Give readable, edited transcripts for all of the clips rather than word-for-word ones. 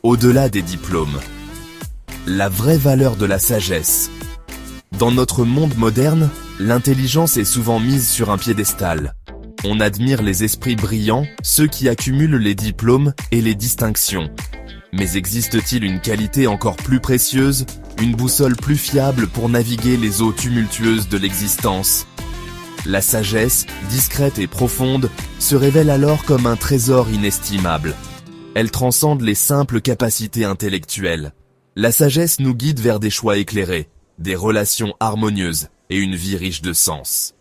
au-delà des diplômes. La vraie valeur de la sagesse. Dans notre monde moderne, l'intelligence est souvent mise sur un piédestal. On admire les esprits brillants, ceux qui accumulent les diplômes et les distinctions. Mais existe-t-il une qualité encore plus précieuse, une boussole plus fiable pour naviguer les eaux tumultueuses de l'existence? La sagesse, discrète et profonde, se révèle alors comme un trésor inestimable. Elle transcende les simples capacités intellectuelles. La sagesse nous guide vers des choix éclairés, des relations harmonieuses et une vie riche de sens.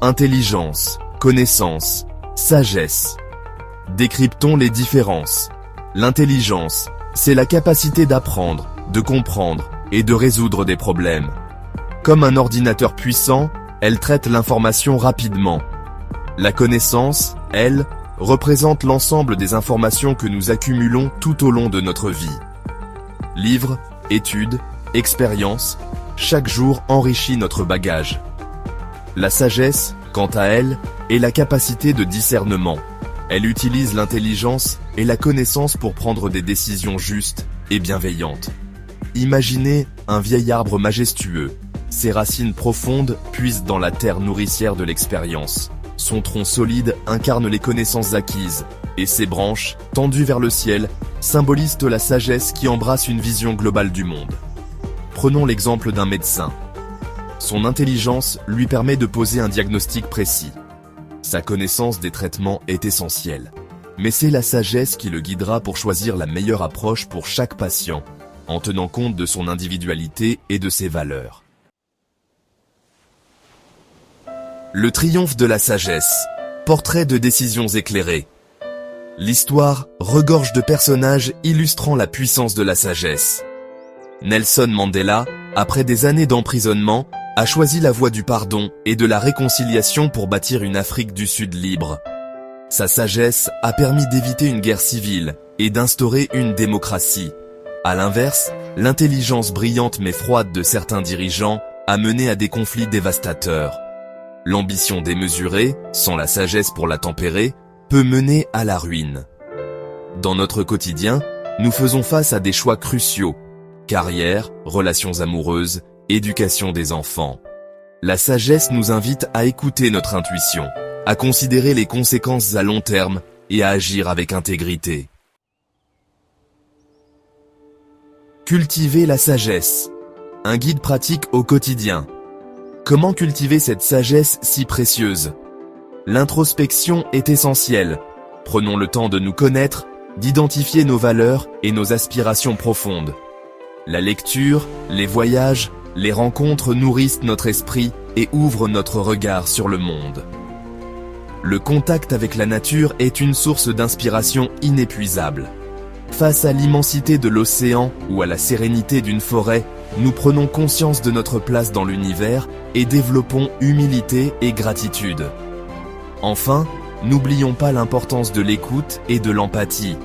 Intelligence, connaissance, sagesse. Décryptons les différences. L'intelligence, c'est la capacité d'apprendre, de comprendre et de résoudre des problèmes. Comme un ordinateur puissant, elle traite l'information rapidement. La connaissance, elle, représente l'ensemble des informations que nous accumulons tout au long de notre vie. Livres, études, expériences, chaque jour enrichit notre bagage. La sagesse, quant à elle, est la capacité de discernement. Elle utilise l'intelligence et la connaissance pour prendre des décisions justes et bienveillantes. Imaginez un vieil arbre majestueux. Ses racines profondes puisent dans la terre nourricière de l'expérience. Son tronc solide incarne les connaissances acquises, et ses branches, tendues vers le ciel, symbolisent la sagesse qui embrasse une vision globale du monde. Prenons l'exemple d'un médecin. Son intelligence lui permet de poser un diagnostic précis. Sa connaissance des traitements est essentielle. Mais c'est la sagesse qui le guidera pour choisir la meilleure approche pour chaque patient, en tenant compte de son individualité et de ses valeurs. Le triomphe de la sagesse. Portrait de décisions éclairées. L'histoire regorge de personnages illustrant la puissance de la sagesse. Nelson Mandela, après des années d'emprisonnement, a choisi la voie du pardon et de la réconciliation pour bâtir une Afrique du Sud libre. Sa sagesse a permis d'éviter une guerre civile et d'instaurer une démocratie. À l'inverse, l'intelligence brillante mais froide de certains dirigeants a mené à des conflits dévastateurs. L'ambition démesurée, sans la sagesse pour la tempérer, peut mener à la ruine. Dans notre quotidien, nous faisons face à des choix cruciaux. Carrière, relations amoureuses, éducation des enfants. La sagesse nous invite à écouter notre intuition, à considérer les conséquences à long terme et à agir avec intégrité. Cultiver la sagesse. Un guide pratique au quotidien. Comment cultiver cette sagesse si précieuse? L'introspection est essentielle. Prenons le temps de nous connaître, d'identifier nos valeurs et nos aspirations profondes. La lecture, les voyages, les rencontres nourrissent notre esprit et ouvrent notre regard sur le monde. Le contact avec la nature est une source d'inspiration inépuisable. Face à l'immensité de l'océan ou à la sérénité d'une forêt, nous prenons conscience de notre place dans l'univers et développons humilité et gratitude. Enfin, n'oublions pas l'importance de l'écoute et de l'empathie.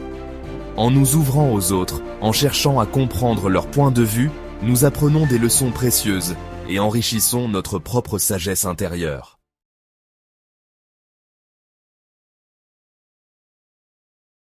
En nous ouvrant aux autres, en cherchant à comprendre leur point de vue, nous apprenons des leçons précieuses et enrichissons notre propre sagesse intérieure.